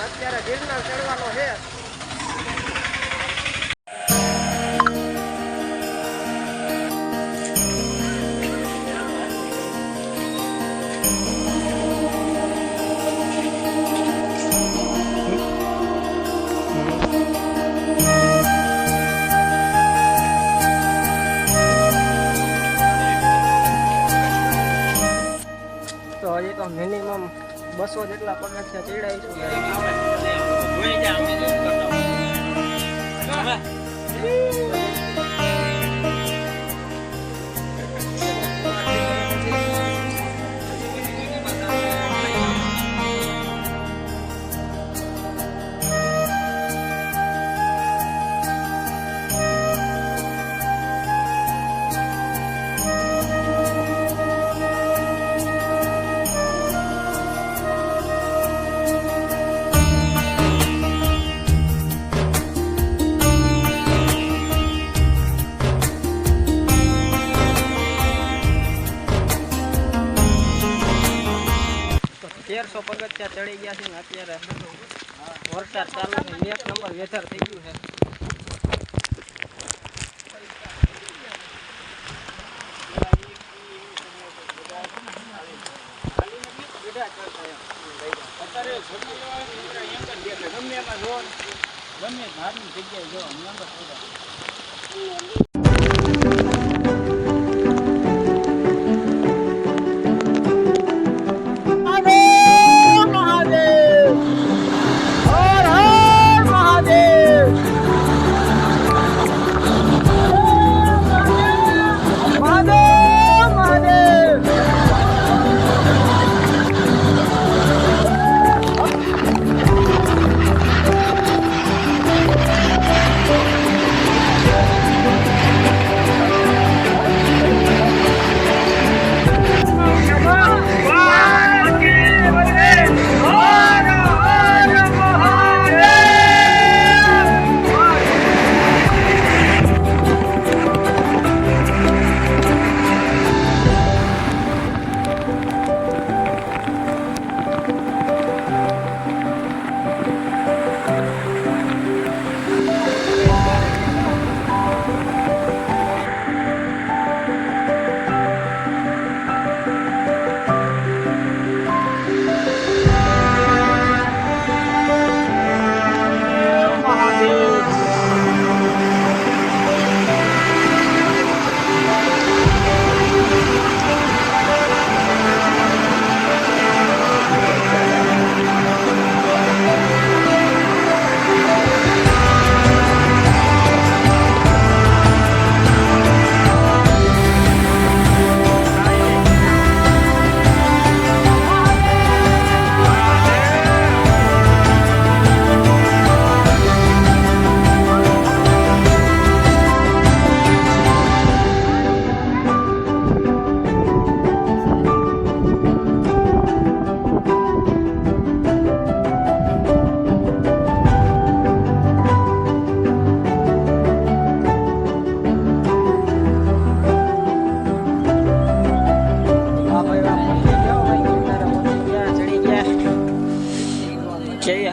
અત્યારે ગિરનાર ચડવાનો છે. તો હજી તો મિનિમમ 200 જેટલા પગથિયા ચડાવીશું. તેરસો પગથિયા ચડી ગયા છે ને અત્યારે વરસાદ ચાલુ છે. 1 નંબર વેધર થઈ ગયું છે.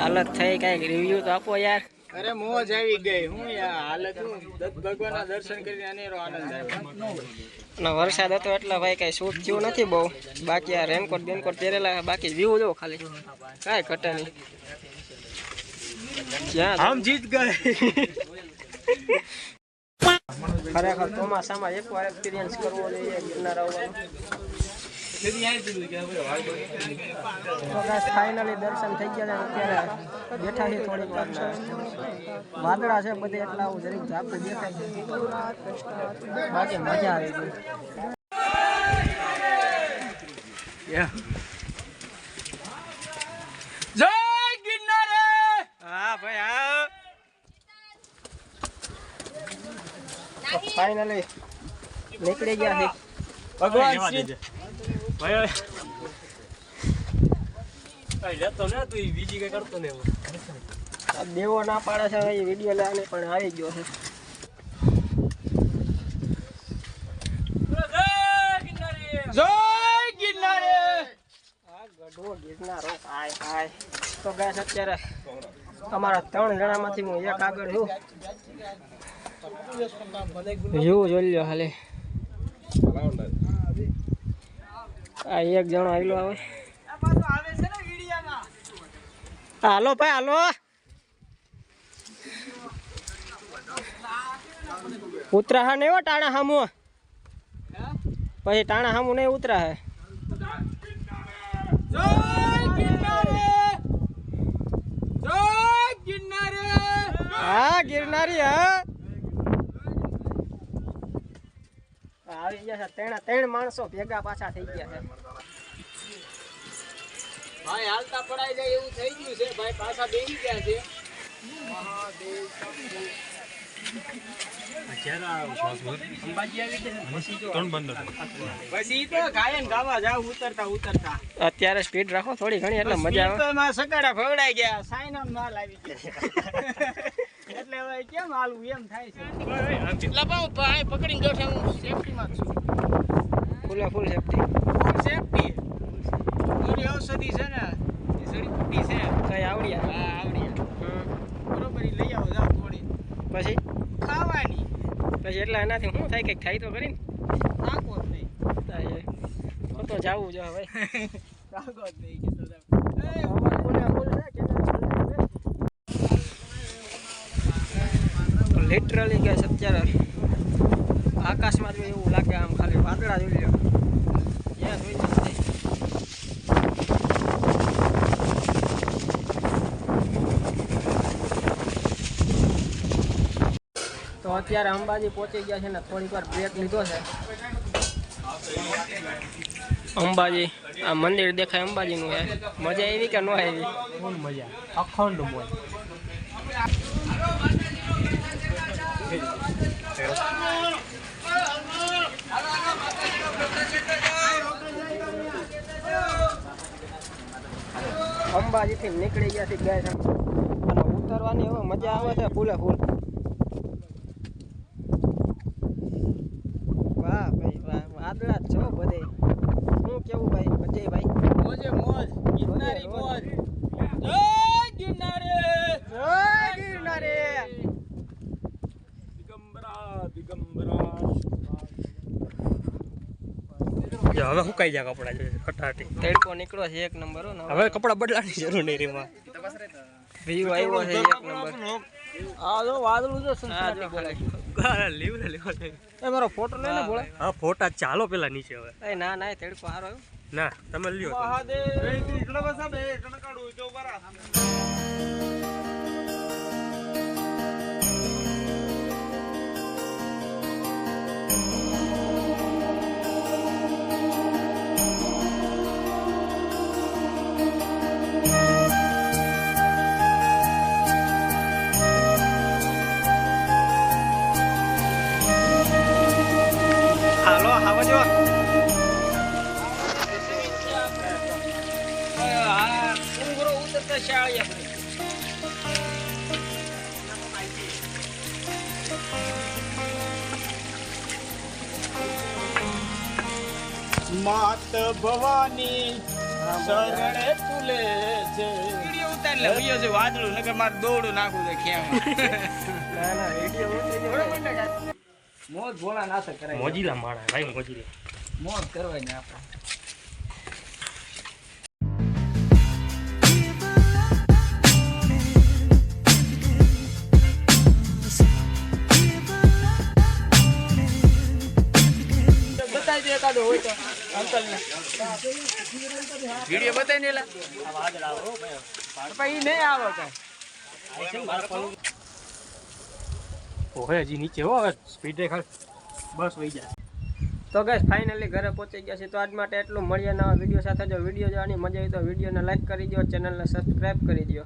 હાલત થઈ કઈક રિવ્યુ તો આપો યાર. અરે મોજ આવી ગઈ. હું યાર હાલત ભગવાનના દર્શન કરીને અનેરો આનંદ આવ્યો. વરસાદ હતો એટલે ભાઈ કઈ શૂટ થયું નથી બહુ. બાકી આ રેનકોટ બેનકોટ પહેરેલા. બાકી વ્યૂ જો ખાલી કાંઈ ઘટે નહીં. આમ જીત ગए. ખરેખર ચોમાસામાં એકવાર એક્સપિરિયન્સ કરવો જોઈએ ગિરનાર આવવાનો. ફાઇનલી દર્શન થઈ ગયા છે. અત્યારે બેઠા છે થોડીક વાર. વાદળા છે બધે એટલે આવું જરીક ઝાપું દેખાય છે. બાકી મજા આવી ગઈ. જય ગિરનાર. હા ભાઈ હા. ફાઇનલી નીકળી ગયા છે. ભગવાન ભાઈ લેતો ને તું બીજી કઈ કરતો ને. દેવો ના પાડે છે એ વિડીયો લેવાને પણ આવી ગયો છે. જય ગિરનાર. આ ગઢો ગિરનારો આ હાય હાય તો ગાઈસ અત્યારે અમારા 3 જણામાંથી હું એક આગળ છું જેવું જોઈ લ્યો હાલે આ એક જણો આવેલો આવે હાલો ભાઈ હાલો ઉતરા હા નહીં હો ટાણા હામુ પછી ટાણા હામુ નહીં ઉતરા હે હા ગિરનારી હા આવી ગયા છે 3 માણસો ભેગા પાછા થઈ ગયા છે ભાઈ હાલતા પડાઈ જાય એવું થઈ ગયું છે ભાઈ પાછા બેસી ગયા છે પછી તો ગાયન ગાવા જાવ ઉતરતા ઉતરતા અત્યારે સ્પીડ રાખો થોડી ઘણી એટલે મજા આવે માં સગાડા ફવડાઈ ગયા સાઈનોન માલ આવી ગયા એટલે હવે કેમ હાલવું એમ થાય છે લબાવ ભાઈ પકડીને ગયો છે હું સેફટીમાં છું ફૂલ સેફટી સેફટી ઓલી ઔષધિ છે ને એ જડીબુટ્ટી છે કઈ આવડ્યા હા આવડિયા બરોબર ઈ લઈ આવો જાવ થોડી પછી ખાવાની એટલે એનાથી શું થાય કંઈક થાય તો કરીને નાખો જ નહીં તો જાવું જો હવે નાખો જ નહીં કે લિટરલી ગેસ અત્યારે આકાશમાં જો એવું લાગે આમ ખાલી વાદળા જોઈ લો જ્યાં જોઈ લો તો અત્યારે અંબાજી પહોંચી ગયા છે ને થોડીક વાર બ્રેક લીધો છે અંબાજી આ મંદિર દેખાય અંબાજીનું છે મજા આવી કે ન આવી મજા અખંડ મોજ અંબાજીથી નીકળી ગયા છે ગયા છે અને ઉતરવાની હવે મજા આવે છે ફૂલે ફૂલ વાહ ભાઈ વાહ વાદળા છો બધે શું કેવું ભાઈ બધે ભાઈ મોજે મોજ ગિરનારી મોજ જય ગિરનારી હવે સુકાઈ જાય કપડા ખટાટી તડકો નીકળ્યો છે એક નંબર હો હવે કપડા બદલાની જરૂર નહીં રીમાં વ્યૂ આવ્યો છે એક નંબર આ જો વાદળું જો આ જો લીવડે એ મારો ફોટો લઈને બોલે હા ફોટા ચાલો પેલા નીચે હવે એ ના ના એ તડકો સારો આવ્યો ના તમે લ્યો તો. મહાદેવ એટલો બસા બે ટણકાડું જો બરા હાલો આવજો હા ઉંગરો ઉતરતા શાળિયા માત ભવાની શરણે તુલે છે વિડિયો ઉતાર લે વિડિયો છે વાદળું નકર માર દોડું નાખું છે ખેમાં ના ના વિડિયો ઉતરી ગયો મોજ ભોળા નાથ કરાય મોજીલા માણા ભાઈ મોજીલા મોજ કરવાની આપણે બતાવી દે એકાદો હોય તો અંકલ ને વિડિયો બતાવી ને લા ભાઈ નહીં આવે કઈ ઓહે હજી નીચે હો હવે સ્પીડ દેખાડ બસ વહી જાય તો ગાઈસ ફાઇનલી ઘરે પહોંચી ગયા છે તો આજ માટે એટલું મળીએ નવા વિડીયો સાથે જો વિડીયો જોવાની મજા આવી તો વિડીયોને લાઈક કરી દો ચેનલને સબસ્ક્રાઇબ કરી દો